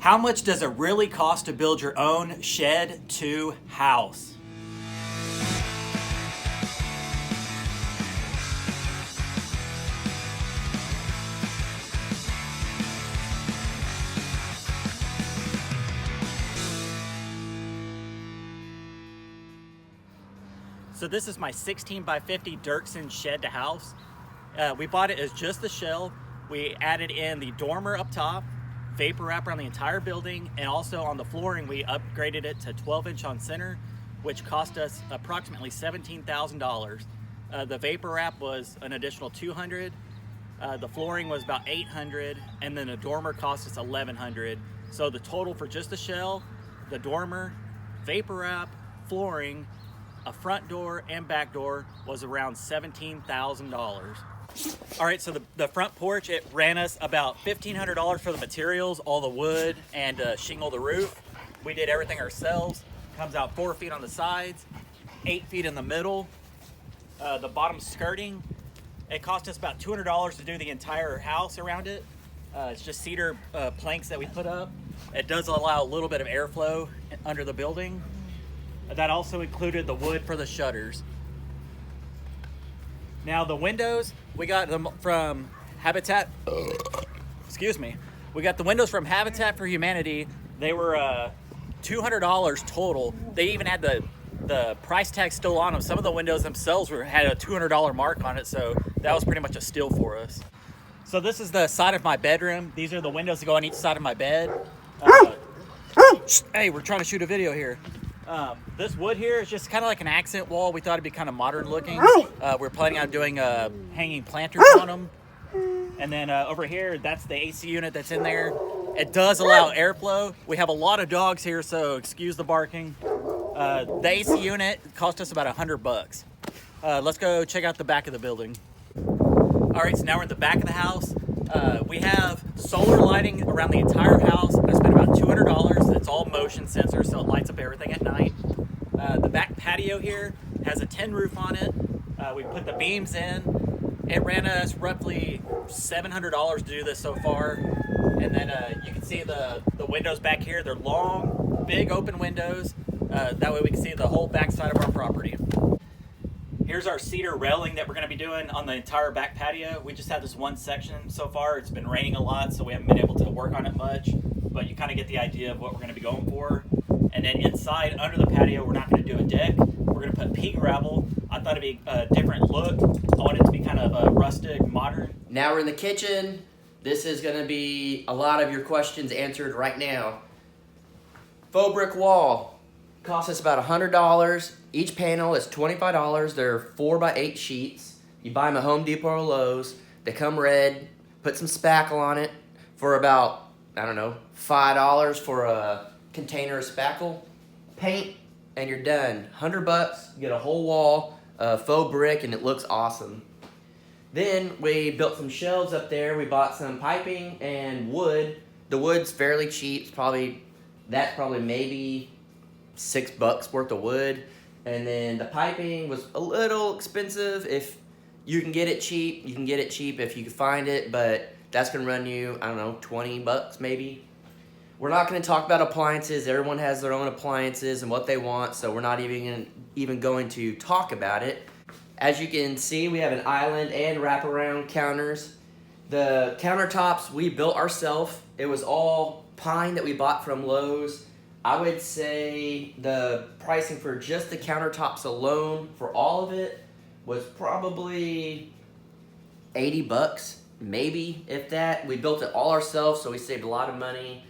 How much does it really cost to build your own shed to house? So this is my 16 by 50 Derksen shed to house. We bought it as just the shell. We added in the dormer up top, vapor wrap around the entire building, and also on the flooring we upgraded it to 12-inch on center, which cost us approximately $17,000. The vapor wrap was an additional $200. The flooring was about $800, and then the dormer cost us $1,100. So the total for just the shell, the dormer, vapor wrap, flooring, a front door and back door was around $17,000. All right, so the front porch, it ran us about $1,500 for the materials, all the wood, and shingle the roof. We did everything ourselves. Comes out 4 feet on the sides, 8 feet in the middle. The bottom skirting, it cost us about $200 to do the entire house around it. It's just cedar planks that we put up. It does allow a little bit of airflow under the building. That also included the wood for the shutters. Now the windows, we got them from Habitat, excuse me. We got the windows from Habitat for Humanity. They were $200 total. They even had the price tag still on them. Some of the windows themselves had a $200 mark on it, so that was pretty much a steal for us. So this is the side of my bedroom. These are the windows that go on each side of my bed. Hey, we're trying to shoot a video here. This wood here is just kind of like an accent wall. We thought it'd be kind of modern looking. We're planning on doing hanging planters on them. And then over here, that's the AC unit that's in there. It does allow airflow. We have a lot of dogs here, so excuse the barking. The AC unit cost us about $100. Let's go check out the back of the building. All right, so now we're in the back of the house. We have solar lighting around the entire house. I spent about $200. It's all motion sensor, so it lights up everything at night. The back patio here has a tin roof on it. We put the beams in. It ran us roughly $700 to do this so far. And then you can see the windows back here. They're long, big open windows. That way we can see the whole back side of our property. Here's our cedar railing that we're going to be doing on the entire back patio. We just have this one section so far. It's been raining a lot, so we haven't been able to work on it much, but you kind of get the idea of what we're going to be going for. And then inside, under the patio, we're not going to do a deck. We're going to put pea gravel. I thought it'd be a different look. I want it to be kind of rustic, modern. Now we're in the kitchen. This is going to be a lot of your questions answered right now. Faux brick wall. Cost us about $100. Each panel is $25. They're 4x8 sheets. You buy them at Home Depot or Lowe's. They come red. Put some spackle on it for about, I don't know, $5 for a container of spackle. Paint, and you're done. $100. You get a whole wall of faux brick, and it looks awesome. Then we built some shelves up there. We bought some piping and wood. The wood's fairly cheap. That's probably maybe $6 worth of wood. And then the piping was a little expensive. If you can get it cheap, you can get it cheap if you can find it, but that's gonna run you, I don't know, $20 maybe. We're not gonna talk about appliances. Everyone has their own appliances and what they want, so we're not even going to talk about it. As you can see, we have an island and wraparound counters. The countertops we built ourselves. It was all pine that we bought from Lowe's. I would say the pricing for just the countertops alone, for all of it, was probably $80, maybe, if that. We built it all ourselves, so we saved a lot of money.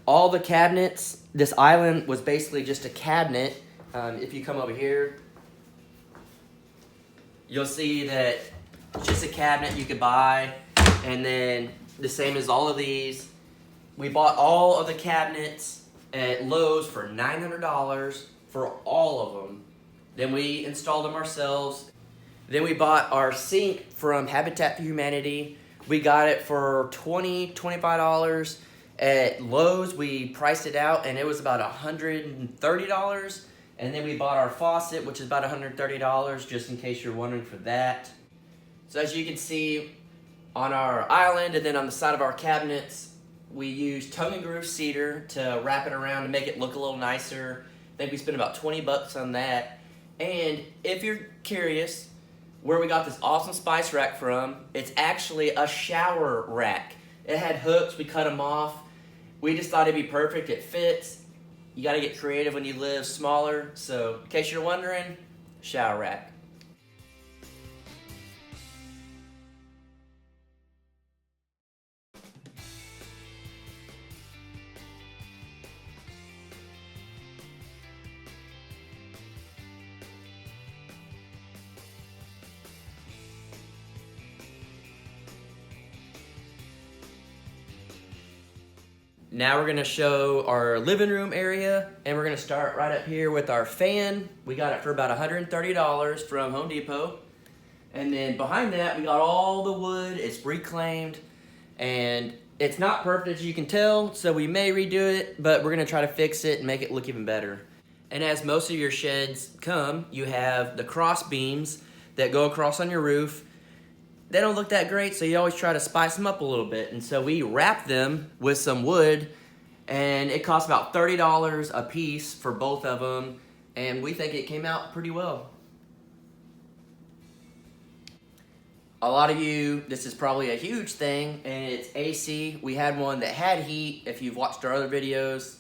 All the cabinets, this island was basically just a cabinet. If you come over here, you'll see that it's just a cabinet you could buy, and then the same as all of these. We bought all of the cabinets at Lowe's for $900 for all of them. Then we installed them ourselves. Then we bought our sink from Habitat for Humanity. We got it for $25. At Lowe's, we priced it out, and it was about $130. And then we bought our faucet, which is about $130, just in case you're wondering for that. So as you can see, on our island and then on the side of our cabinets, We used tongue and groove cedar to wrap it around to make it look a little nicer. I think we spent about 20 bucks on that. And if you're curious where we got this awesome spice rack from, it's actually a shower rack. It had hooks, we cut them off. We just thought it'd be perfect, it fits. You gotta get creative when you live smaller. So in case you're wondering, shower rack. Now we're gonna show our living room area, and we're gonna start right up here with our fan. We got it for about $130 from Home Depot. And then behind that, we got all the wood. It's reclaimed, and it's not perfect as you can tell, so we may redo it, but we're gonna try to fix it and make it look even better. And as most of your sheds come, you have the cross beams that go across on your roof. They don't look that great, so you always try to spice them up a little bit. And so we wrap them with some wood, and it costs about $30 a piece for both of them, and we think it came out pretty well. A lot of you, this is probably a huge thing, and it's AC. We had one that had heat, if you've watched our other videos,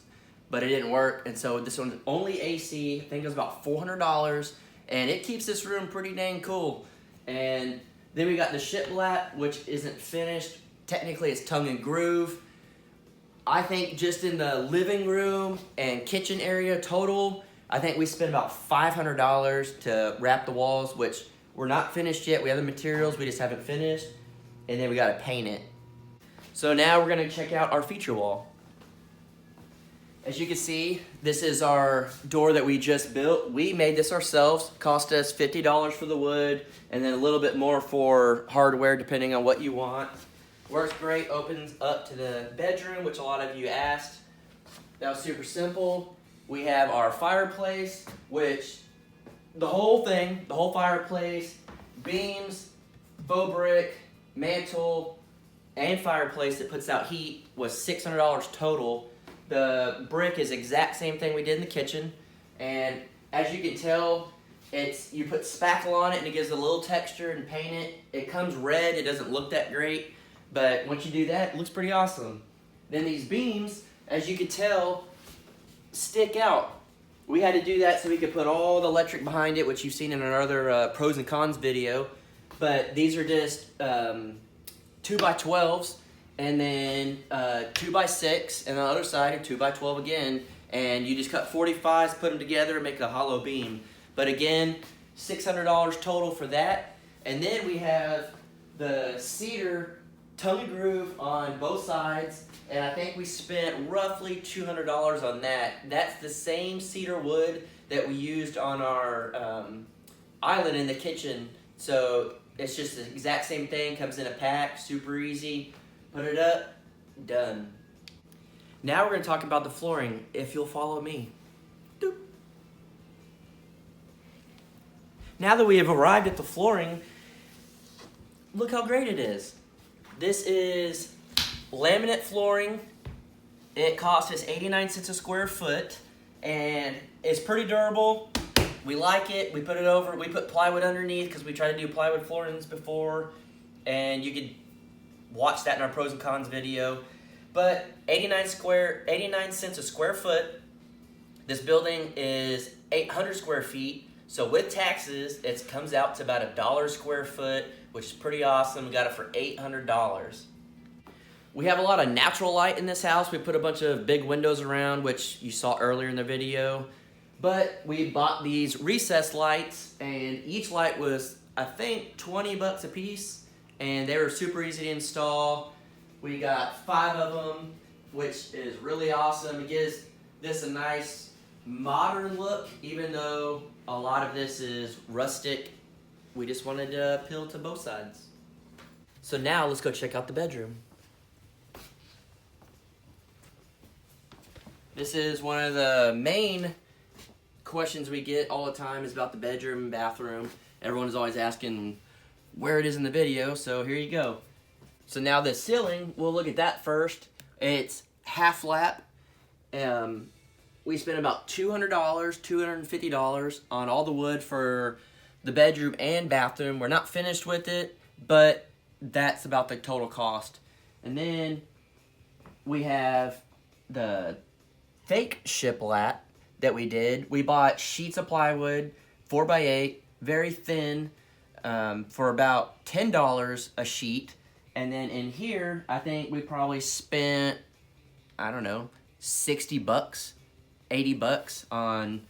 but it didn't work, and so this one's only AC. I think it was about $400, and it keeps this room pretty dang cool. And then we got the shiplap, which isn't finished. Technically, it's tongue and groove. I think just in the living room and kitchen area total, I think we spent about $500 to wrap the walls, which we're not finished yet. We have the materials, we just haven't finished. And then we gotta paint it. So now we're gonna check out our feature wall. As you can see, this is our door that we just built. We made this ourselves. Cost us $50 for the wood, and then a little bit more for hardware depending on what you want. Works great, opens up to the bedroom, which a lot of you asked. That was super simple. We have our fireplace, which the whole thing, the whole fireplace, beams, faux brick, mantle, and fireplace that puts out heat was $600 total. The brick is exact same thing we did in the kitchen, and as you can tell, you put spackle on it and it gives a little texture and paint it. It comes red, it doesn't look that great, but once you do that, it looks pretty awesome. Then these beams, as you can tell, stick out. We had to do that so we could put all the electric behind it, which you've seen in our other pros and cons video, but these are just 2x12s. And then 2x6, and on the other side, a 2x12 again, and you just cut 45s, put them together, and make a hollow beam. But again, $600 total for that. And then we have the cedar tongue and groove on both sides, and I think we spent roughly $200 on that. That's the same cedar wood that we used on our island in the kitchen. So it's just the exact same thing, comes in a pack, super easy. Put it up, done. Now we're going to talk about the flooring, if you'll follow me. Doop. Now that we have arrived at the flooring, look how great it is. This is laminate flooring. It cost us 89 cents a square foot, and it's pretty durable. We like it. We put it over. We put plywood underneath because we tried to do plywood floorings before, and you could watch that in our pros and cons video. But 89 cents a square foot. This building is 800 square feet. So with taxes, it comes out to about $1 a square foot, which is pretty awesome. We got it for $800. We have a lot of natural light in this house. We put a bunch of big windows around, which you saw earlier in the video. But we bought these recessed lights, and each light was, I think, 20 bucks a piece. And they were super easy to install. We got 5 of them, which is really awesome. It gives this a nice modern look, even though a lot of this is rustic. We just wanted to appeal to both sides. So now let's go check out the bedroom. This is one of the main questions we get all the time is about the bedroom and bathroom. Everyone is always asking where it is in the video, so here you go. So now the ceiling, we'll look at that first. It's half lap. We spent about $200, $250 on all the wood for the bedroom and bathroom. We're not finished with it, but that's about the total cost. And then we have the fake shiplap that we did. We bought sheets of plywood, 4x8, very thin, for about $10 a sheet. And then in here, I think we probably spent, I don't know, $60, $80 on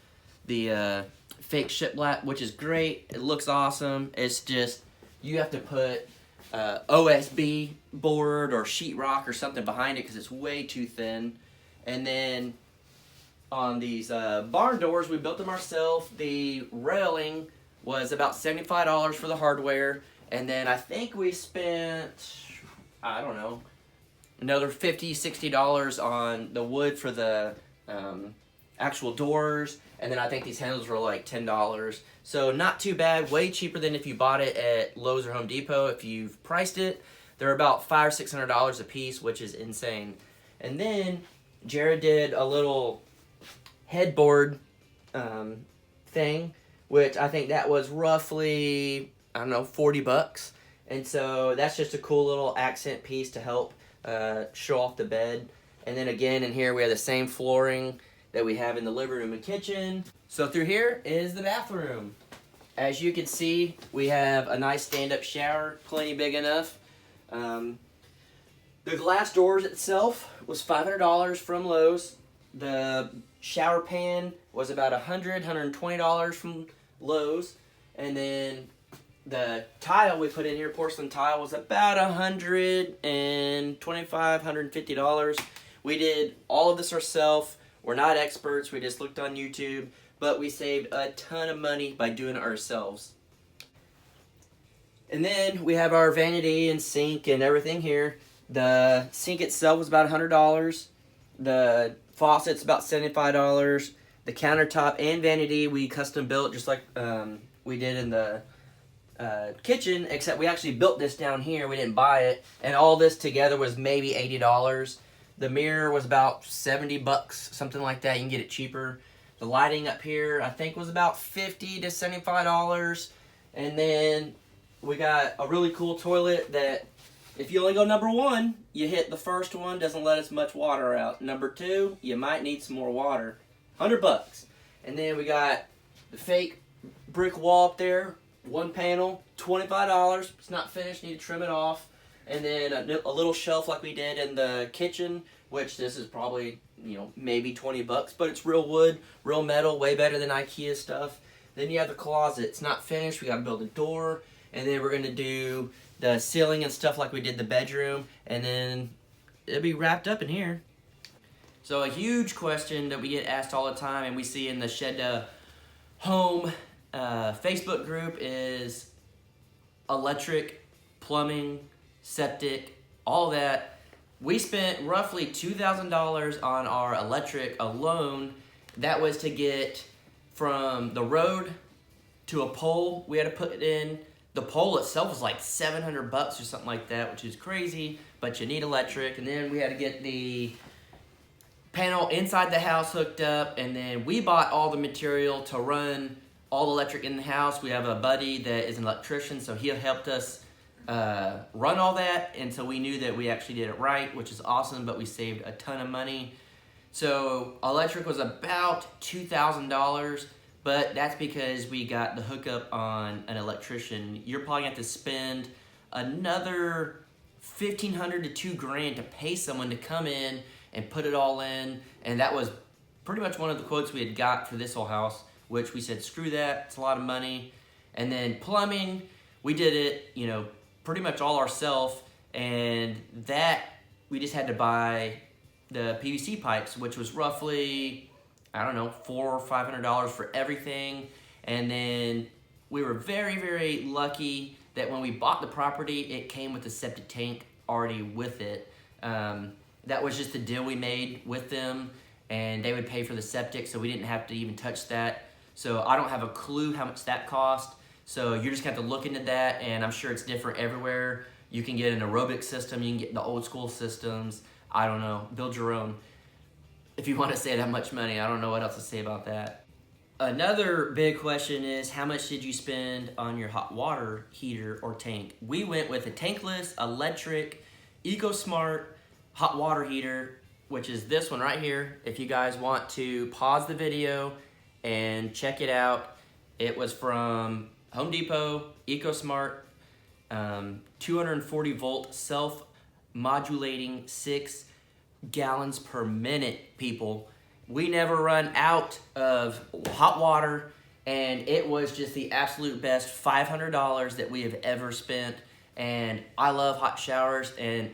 the fake shiplap, which is great. It looks awesome. It's just, you have to put OSB board or sheetrock or something behind it because it's way too thin. And then on these barn doors, we built them ourselves. The railing was about $75 for the hardware. And then I think we spent, I don't know, another $50, $60 on the wood for the actual doors. And then I think these handles were like $10. So not too bad, way cheaper than if you bought it at Lowe's or Home Depot. If you've priced it, they're about $500 or $600 a piece, which is insane. And then Jared did a little headboard thing, which I think that was roughly, I don't know, $40. And so that's just a cool little accent piece to help show off the bed. And then again, in here we have the same flooring that we have in the living room and kitchen. So through here is the bathroom. As you can see, we have a nice stand-up shower, plenty big enough. The glass doors itself was $500 from Lowe's. The shower pan was about $100, $120 from Lowe's. And then the tile we put in here, porcelain tile, was about $125, $150. We did all of this ourselves. We're not experts. We just looked on YouTube, but we saved a ton of money by doing it ourselves. And then we have our vanity and sink and everything here. The sink itself was about $100. The faucet's about $75. The countertop and vanity we custom built, just like we did in the kitchen, except we actually built this down here. We didn't buy it. And all this together was maybe $80. The mirror was about $70, something like that. You can get it cheaper. The lighting up here, I think, was about $50 to $75. And then we got a really cool toilet that, if you only go number one, you hit the first one, doesn't let as much water out. Number two, you might need some more water. $100. And then we got the fake brick wall up there, one panel, $25. It's not finished, need to trim it off. And then a little shelf like we did in the kitchen, which this is probably, maybe $20, but it's real wood, real metal, way better than IKEA stuff. Then you have the closet. It's not finished. We got to build a door, and then we're going to do the ceiling and stuff like we did the bedroom, and then it'll be wrapped up in here. So a huge question that we get asked all the time, and we see in the Shed to Home Facebook group, is electric, plumbing, septic, all that. We spent roughly $2,000 on our electric alone. That was to get from the road to a pole we had to put it in. The pole itself was like $700 or something like that, which is crazy, but you need electric. And then we had to get the panel inside the house hooked up, and then we bought all the material to run all the electric in the house. We have a buddy that is an electrician, so he helped us run all that, and so we knew that we actually did it right, which is awesome, but we saved a ton of money. So electric was about $2,000, but that's because we got the hookup on an electrician. You're probably going to have to spend another $1,500 to $2,000 to pay someone to come in and put it all in, and that was pretty much one of the quotes we had got for this whole house, which we said, screw that, it's a lot of money. And then plumbing, we did it, pretty much all ourselves, and that we just had to buy the PVC pipes, which was roughly, I don't know, $400 or $500 for everything. And then we were very, very lucky that when we bought the property, it came with a septic tank already with it. That was just the deal we made with them, and they would pay for the septic, so we didn't have to even touch that. So I don't have a clue how much that cost. So you're just going to have to look into that, and I'm sure it's different everywhere. You can get an aerobic system, you can get the old school systems. I don't know, build your own. If you want to save that much money, I don't know what else to say about that. Another big question is, how much did you spend on your hot water heater or tank? We went with a tankless, electric, EcoSmart hot water heater, which is this one right here. If you guys want to pause the video and check it out, it was from Home Depot, EcoSmart, 240 volt self-modulating 6 gallons per minute, people. We never run out of hot water, and it was just the absolute best $500 that we have ever spent. And I love hot showers, and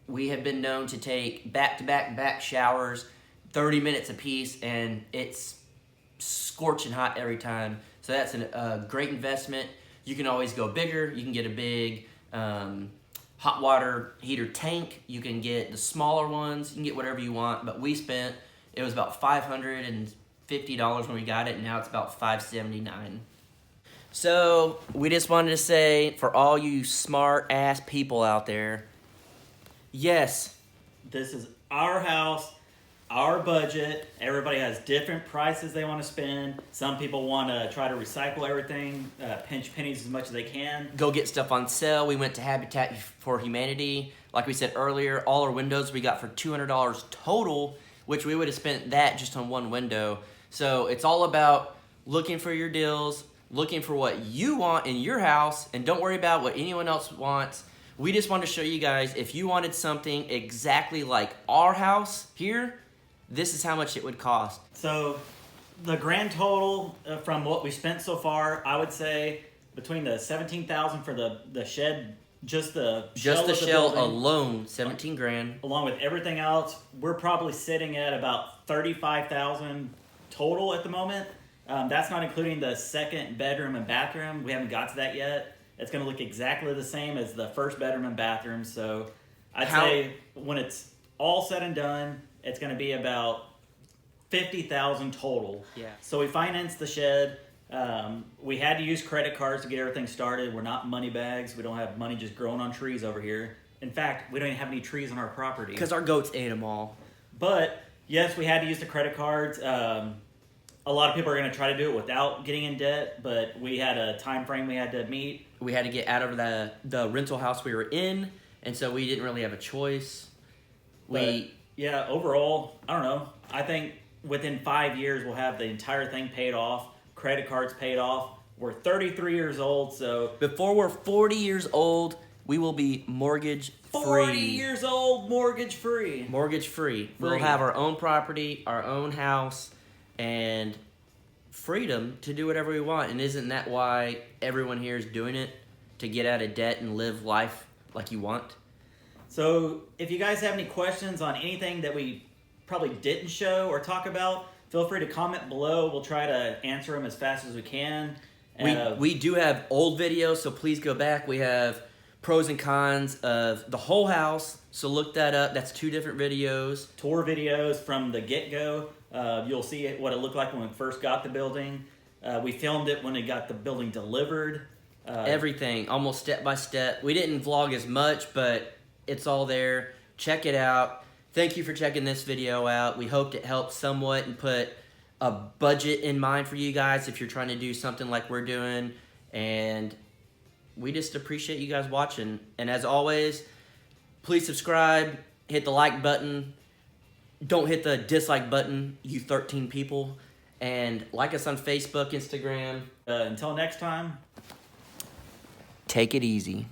we have been known to take back showers, 30 minutes apiece, and it's scorching hot every time. So that's a great investment. You can always go bigger. You can get a big hot water heater tank. You can get the smaller ones. You can get whatever you want, but we spent, it was about $550 when we got it, and now it's about $579. So we just wanted to say, for all you smart ass people out there, yes, this is our house, our budget. Everybody has different prices they want to spend. Some people want to try to recycle everything, pinch pennies as much as they can. Go get stuff on sale. We went to Habitat for Humanity. Like we said earlier, all our windows we got for $200 total, which we would have spent that just on one window. So it's all about looking for your deals, looking for what you want in your house, and don't worry about what anyone else wants. We just want to show you guys, if you wanted something exactly like our house here, this is how much it would cost. So the grand total from what we spent so far, I would say between the $17,000 for the shed, just the shell building, alone, 17 grand. Along with everything else, we're probably sitting at about $35,000 total at the moment. That's not including the second bedroom and bathroom. We haven't got to that yet. It's going to look exactly the same as the first bedroom and bathroom. So I'd say when it's all said and done, it's going to be about $50,000 total. Yeah. So we financed the shed. We had to use credit cards to get everything started. We're not money bags. We don't have money just growing on trees over here. In fact, we don't even have any trees on our property. Because our goats ate them all. But yes, we had to use the credit cards. A lot of people are going to try to do it without getting in debt, but we had a time frame we had to meet. We had to get out of the rental house we were in, and so we didn't really have a choice. Yeah, overall, I don't know. I think within 5 years we'll have the entire thing paid off, credit cards paid off. We're 33 years old, so before we're 40 years old, we will be mortgage free. 40 years old, mortgage free. Mortgage free. We'll have our own property, our own house, and freedom to do whatever we want. And isn't that why everyone here is doing it? To get out of debt and live life like you want? So if you guys have any questions on anything that we probably didn't show or talk about, feel free to comment below. We'll try to answer them as fast as we can. We do have old videos, so please go back. We have pros and cons of the whole house, so look that up. That's 2 different videos. Tour videos from the get-go. You'll see what it looked like when we first got the building. We filmed it when we got the building delivered. Everything, almost step by step. We didn't vlog as much, but it's all there. Check it out. Thank you for checking this video out. We hoped it helped somewhat and put a budget in mind for you guys if you're trying to do something like we're doing. And we just appreciate you guys watching. And as always, please subscribe, hit the like button. Don't hit the dislike button, you 13 people. And like us on Facebook, Instagram. Until next time. Take it easy.